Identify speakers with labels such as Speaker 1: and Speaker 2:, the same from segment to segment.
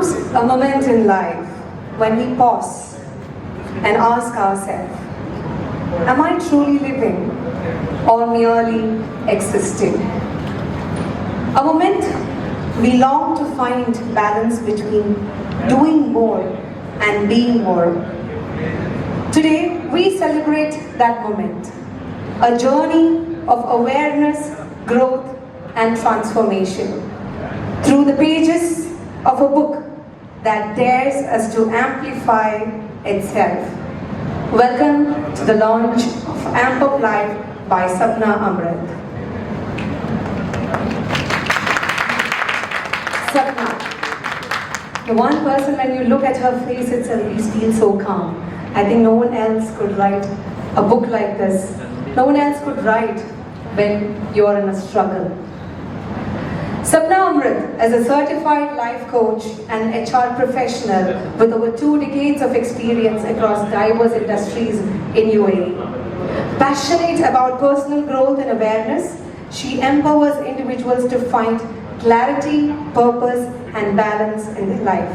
Speaker 1: comes a moment in life when we pause and ask ourselves, am I truly living or merely existing? A moment we long to find balance between doing more and being more. Today we celebrate that moment, a journey of awareness, growth and transformation through the pages of a book that dares us to amplify itself. Welcome to the launch of AmpUp Life by Sapna Amrit. Sapna, the one person when you look at her face itself, you feel so calm. I think no one else could write a book like this. No one else could write when you are in a struggle. Sapna Amrit is a certified life coach and HR professional with over 2 decades of experience across diverse industries in UAE. Passionate about personal growth and awareness, she empowers individuals to find clarity, purpose, and balance in their life.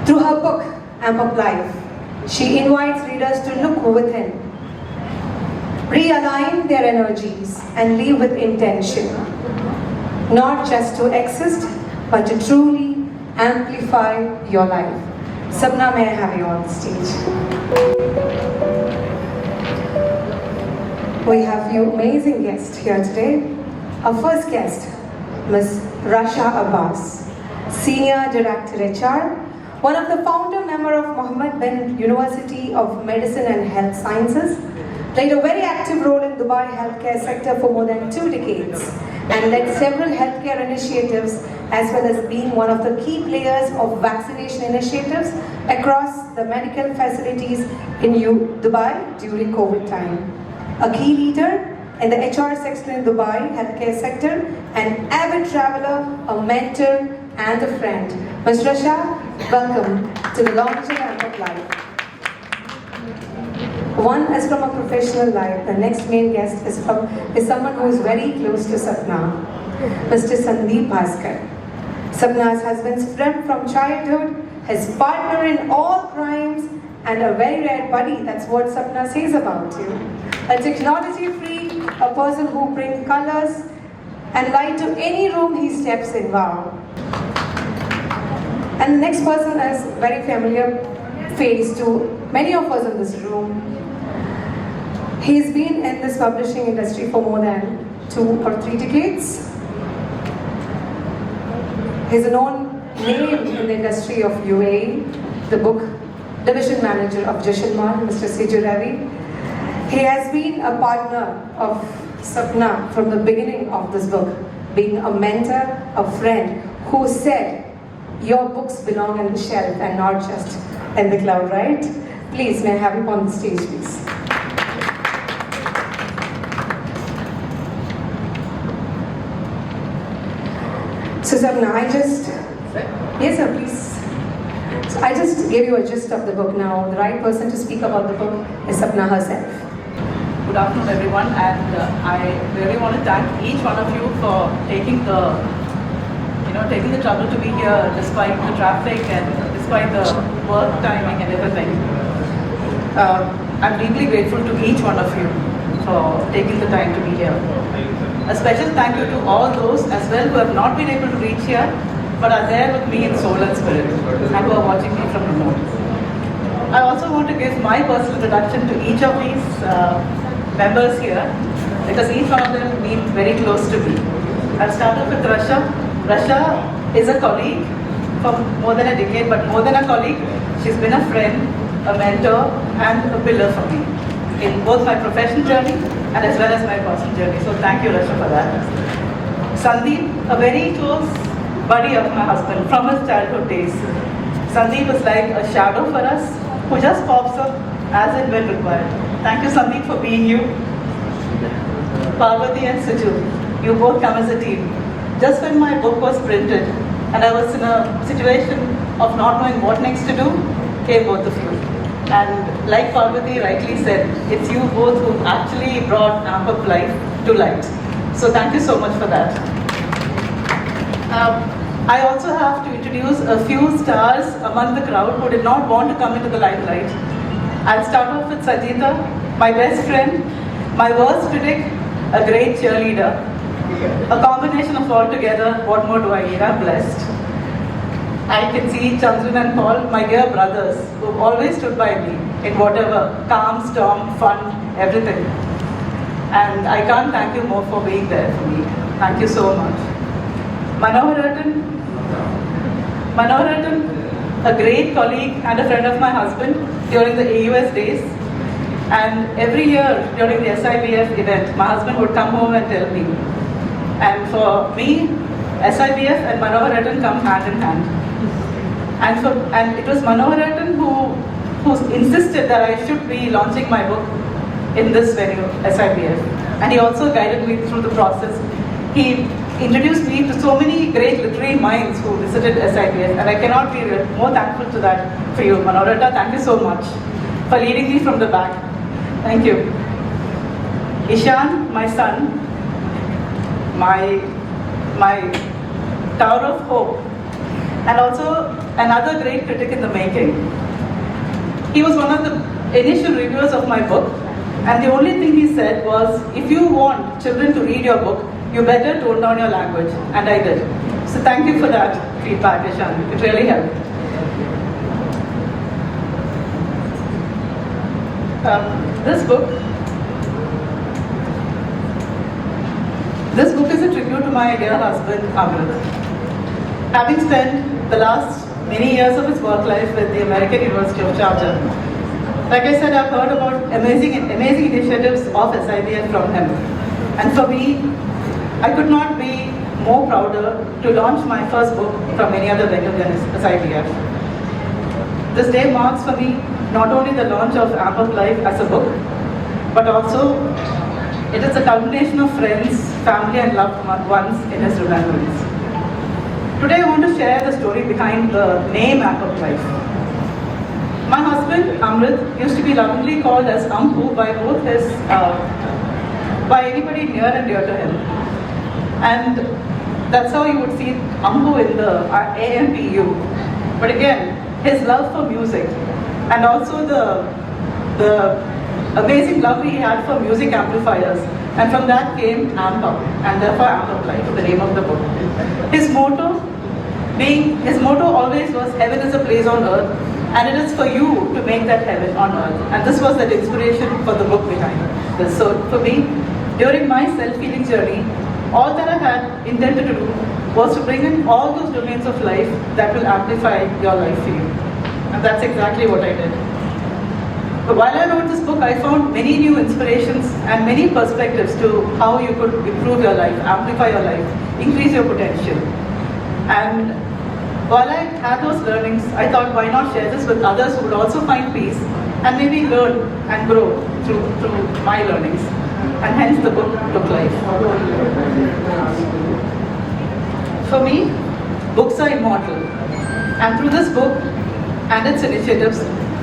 Speaker 1: Through her book, AmpUp Life, she invites readers to look within, realign their energies, and live with intention. Not just to exist, but to truly amplify your life. Sapna, may I have you on the stage? We have few amazing guests here today. Our first guest, Ms. Sharjah Abbas, Senior Director HR, one of the founder member of Mohammed bin University of Medicine and Health Sciences, played a very active role in Dubai healthcare sector for more than 2 decades and led several healthcare initiatives as well as being one of the key players of vaccination initiatives across the medical facilities in Dubai during COVID time. A key leader in the HR sector in Dubai healthcare sector, an avid traveler, a mentor and a friend. Ms. Sharjah, welcome to the launch of AmpUp Life. One is from a professional life. The next main guest is someone who is very close to Sapna, Mr. Sandeep Bhaskar. Sapna's husband's friend from childhood, his partner in all crimes, and a very rare buddy. That's what Sapna says about you. A technology freak, a person who brings colors and light to any room he steps in. Wow. And the next person is very familiar face to many of us in this room. He's been in this publishing industry for more than 2 or 3 decades. He's a known name in the industry of UAE, the book division manager of Jashanmal, Mr. Siju Ravi. He has been a partner of Sapna from the beginning of this book, being a mentor, a friend who said, your books belong on the shelf and not just in the cloud, right? Please, may I have him on the stage, please. So Sapna, yes sir, please. So I just gave you a gist of the book now. The right person to speak about the book is Sapna herself.
Speaker 2: Good afternoon everyone, and I really want to thank each one of you for taking the trouble to be here despite the traffic and despite the work timing and everything. I'm deeply grateful to each one of you for taking the time to be here. A special thank you to all those as well who have not been able to reach here but are there with me in soul and spirit and who are watching me from remote. I also want to give my personal introduction to each of these members here because each one of them means very close to me. I'll start off with Sharjah. Sharjah is a colleague for more than a decade, but more than a colleague, she's been a friend, a mentor and a pillar for me in both my professional journey and as well as my personal journey. So thank you Sharjah for that. Sandeep, a very close buddy of my husband from his childhood days. Sandeep is like a shadow for us who just pops up as and when required. Thank you Sandeep for being you. Parvati and Siju, you both come as a team. Just when my book was printed and I was in a situation of not knowing what next to do, came both of you. And like Parvati rightly said, it's you both who actually brought AmpUp Life to light. So thank you so much for that. I also have to introduce a few stars among the crowd who did not want to come into the limelight. I'll start off with Sajita, my best friend, my worst critic, a great cheerleader. A combination of all together, what more do I need? I'm blessed. I can see Chandran and Paul, my dear brothers, who've always stood by me in whatever, calm, storm, fun, everything. And I can't thank you more for being there for me. Thank you so much. Manohar Ratan, a great colleague and a friend of my husband during the AUS days. And every year during the SIBF event, my husband would come home and tell me. And for me, SIBF and Manohar Ratan come hand in hand. And it was Manohar Ratan who insisted that I should be launching my book in this venue, SIBF. And he also guided me through the process. He introduced me to so many great literary minds who visited SIBF, and I cannot be more thankful to that for you, Manohar Ratan. Thank you so much for leading me from the back. Thank you. Ishan, my son, my tower of hope, and also another great critic in the making. He was one of the initial reviewers of my book, and the only thing he said was, if you want children to read your book, you better tone down your language, and I did. So thank you for that feedback, Ishan. It really helped. This book is a tribute to my dear husband, Amrit. Having spent the last many years of his work life with the American University of Sharjah, like I said, I've heard about amazing initiatives of SIBF from him. And for me, I could not be more prouder to launch my first book from any other venue than SIBF. This day marks for me not only the launch of AmpUp Life as a book, but also it is a culmination of friends, family and loved ones in his remembrance. Today I want to share the story behind the name AmpUp Life. My husband, Amrit, used to be lovingly called as Ampu by both by anybody near and dear to him. And that's how you would see Ampu in the AMPU. But again, his love for music and also the amazing love he had for music amplifiers. And from that came AmpUp, and therefore AmpUp Life, the name of the book. His motto always was, heaven is a place on earth, and it is for you to make that heaven on earth. And this was the inspiration for the book behind this. So for me, during my self-healing journey, all that I had intended to do was to bring in all those domains of life that will amplify your life for you. And that's exactly what I did. But while I wrote this book, I found many new inspirations and many perspectives to how you could improve your life, amplify your life, increase your potential. And while I had those learnings, I thought, why not share this with others who would also find peace and maybe learn and grow through my learnings. And hence the book took life. For me, books are immortal. And through this book and its initiatives,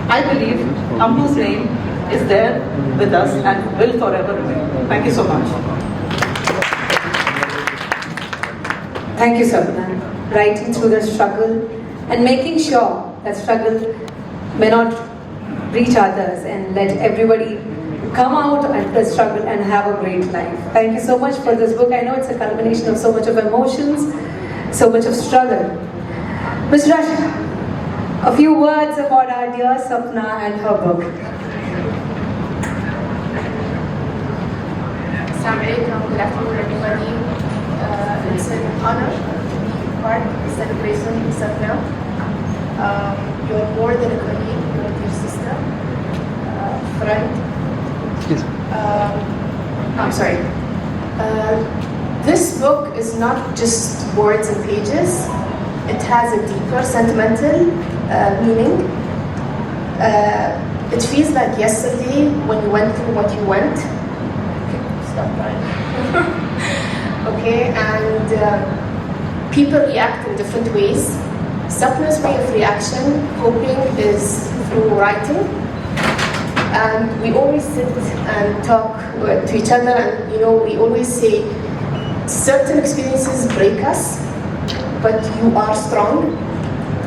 Speaker 2: I believe Ampu's name is there with us and will forever remain. Thank you so much.
Speaker 1: Thank you, Sapna. Writing through the struggle and making sure that struggle may not reach others and let everybody come out at the struggle and have a great life. Thank you so much for this book. I know it's a culmination of so much of emotions, so much of struggle. Ms. Rasha, a few words about our dear Sapna and her book.
Speaker 3: Assalamu alaikum, good afternoon everybody. It's an honor to be part of the celebration of Sapna. You're more than a colleague, you're a dear sister, friend. I'm sorry. This book is not just words and pages. It has a deeper sentimental meaning. It feels like yesterday when you went through what you went. Stop crying. Okay, and people react in different ways. Sapna's way of reaction, coping, is through writing. And we always sit and talk to each other, and we always say certain experiences break us, but you are strong.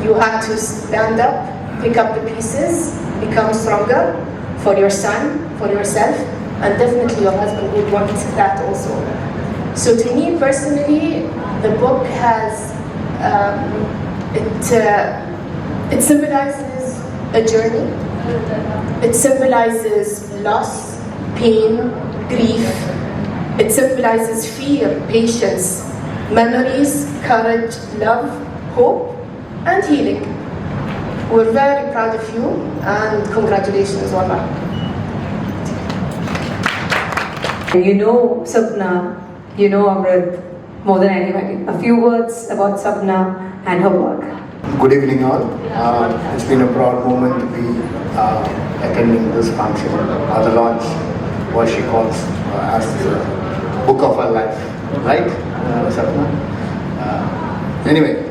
Speaker 3: You have to stand up, pick up the pieces, become stronger for your son, for yourself, and definitely your husband would want that also. So to me personally, the book has, it symbolizes a journey. It symbolizes loss, pain, grief. It symbolizes fear, patience, memories, courage, love, hope, and healing. We're very proud of you, and congratulations, Wallah.
Speaker 1: You know Sapna, you know Amrit more than anybody. A few words about Sapna and her work.
Speaker 4: Good evening all. It's been a proud moment to be attending this function, or the launch, what she calls as the book of her life, right, Sapna? Anyway,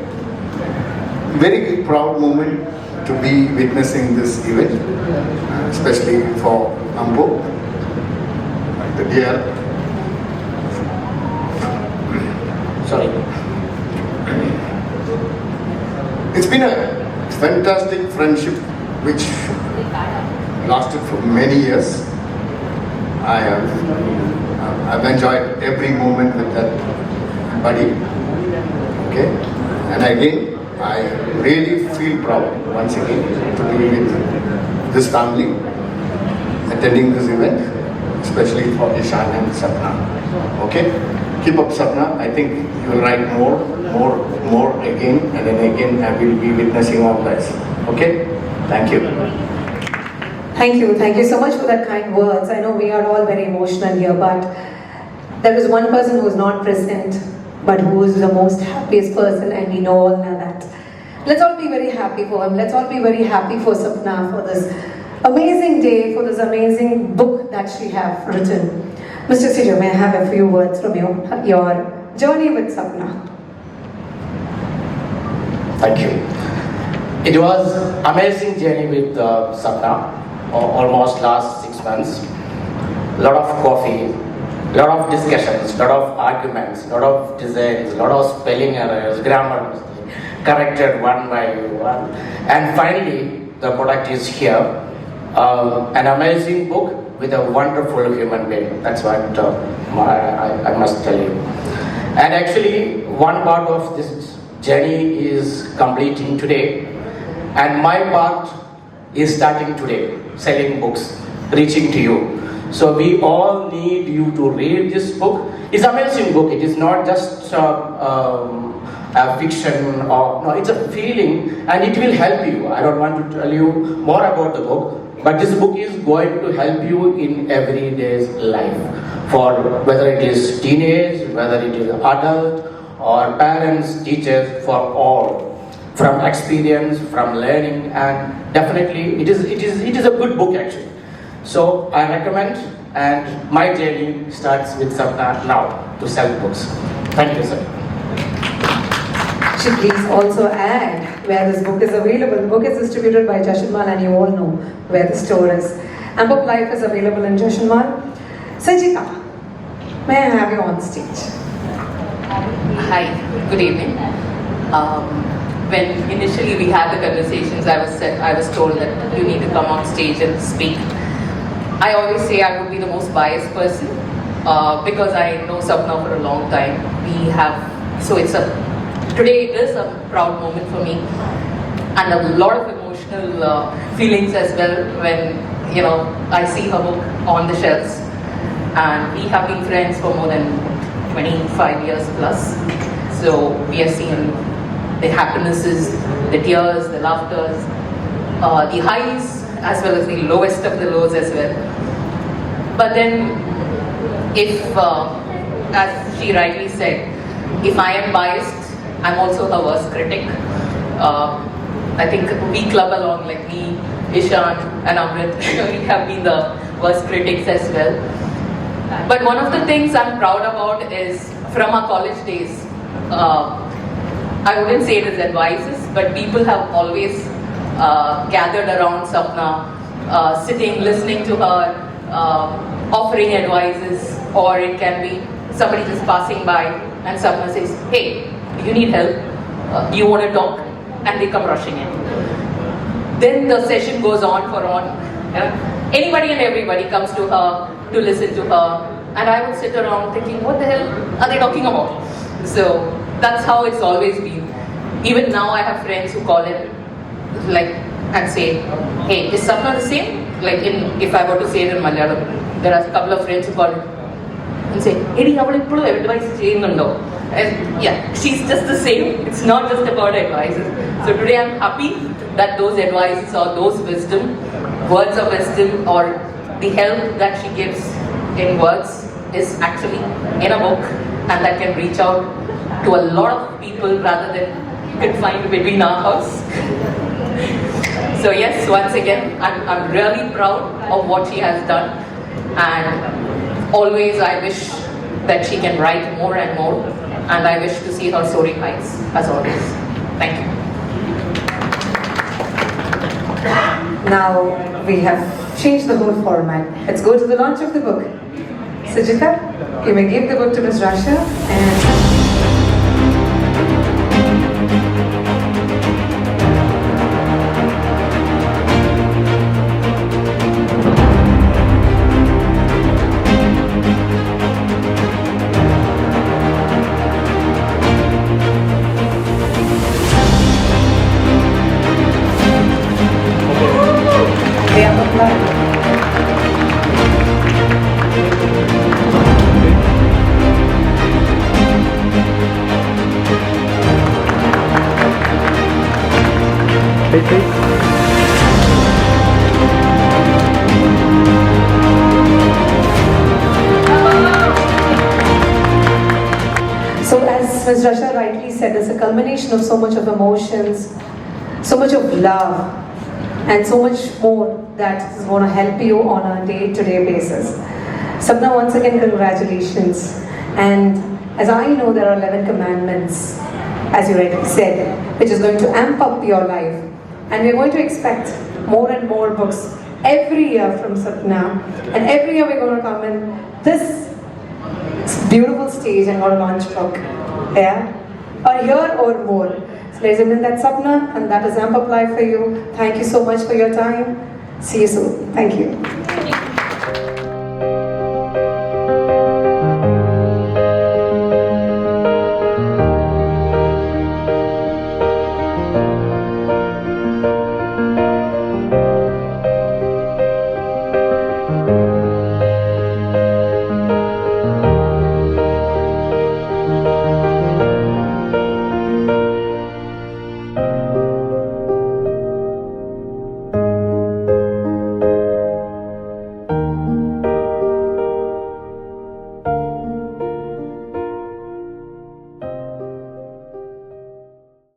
Speaker 4: very proud moment to be witnessing this event, especially for Ampu, the dear, It's been a fantastic friendship which lasted for many years. I've enjoyed every moment with that buddy. Okay, and again, I really feel proud once again to be with this family, attending this event, especially for Ishan and Sapna. Okay, keep up, Sapna. I think you will write more again, and then again I will be witnessing all this. Okay, thank you.
Speaker 1: Thank you so much for that kind words. I know we are all very emotional here, but there is one person who is not present, but who is the most happiest person, and we know all know that. Let's all be very happy for him. Let's all be very happy for Sapna, for this amazing day, for this amazing book that she have written. Mr. Sijo, may I have a few words from you, your journey with Sapna?
Speaker 5: Thank you. It was amazing journey with Sapna, almost last 6 months. Lot of coffee, lot of discussions, lot of arguments, lot of designs, lot of spelling errors, grammar mistakes, corrected one by one. And finally, the product is here. An amazing book with a wonderful human being. That's what I must tell you. And actually, one part of this journey is completing today, and my part is starting today, selling books, reaching to you. So we all need you to read this book. It's an amazing book. It is not just a fiction, or no, it's a feeling, and it will help you. I don't want to tell you more about the book, but this book is going to help you in everyday's life, for whether it is teenage, whether it is adult, or parents, teachers, for all, from experience, from learning, and definitely it is a good book actually. So I recommend, and my journey starts with Sapna now to sell books. Thank you, sir.
Speaker 1: Should please also add where this book is available. The book is distributed by Jashanmal, and you all know where the store is. AmpUp Life is available in Jashanmal. Sajika, may I have you on stage?
Speaker 6: Hi, good evening. When initially we had the conversations, I was told that you need to come on stage and speak. I always say I would be the most biased person because I know Sapna for a long time. Today it is a proud moment for me, and a lot of emotional feelings as well when I see her book on the shelves. And we have been friends for more than 25 years plus. So we have seen the happinesses, the tears, the laughters, the highs, as well as the lowest of the lows as well. But then, if, as she rightly said, if I am biased, I'm also her worst critic. I think we club along, like me, Ishan and Amrit, we have been the worst critics as well. But one of the things I'm proud about is from our college days, I wouldn't say it is advices, but people have always gathered around Sapna, sitting, listening to her, offering advices, or it can be somebody just passing by and Sapna says, hey, you need help, you want to talk, and they come rushing in. Then the session goes on for on. Anybody and everybody comes to her to listen to her, and I would sit around thinking, what the hell are they talking about? So that's how it's always been. Even now I have friends who call in and say, hey, is Sapna the same? If I were to say it in Malayalam, there are a couple of friends who call in and say, Edi, avadu advice cheyyunnundo. And yeah, she's just the same. It's not just about advices. So today I'm happy that those advices or those words of wisdom or the help that she gives in words is actually in a book, and that can reach out to a lot of people rather than confined between our house. So yes, once again, I'm really proud of what she has done, and always I wish that she can write more and more, and I wish to see her soaring heights as always. Thank you.
Speaker 1: Now we have changed the whole format. Let's go to the launch of the book. Sujita, you may give the book to Ms. Rasha and the AmpUp Life. So as Ms. Rasha rightly said, it's a culmination of so much of emotions, so much of love, and so much more that is going to help you on a day-to-day basis. Sapna, once again, congratulations. And as I know, there are 11 commandments, as you rightly said, which is going to amp up your life. And we're going to expect more and more books every year from Sapna. And every year we're going to come in this beautiful stage and going to launch book. Yeah? Or here or more. So ladies and gentlemen, that's Sapna, and that is AmpUp Life for you. Thank you so much for your time. See you soon. Thank you.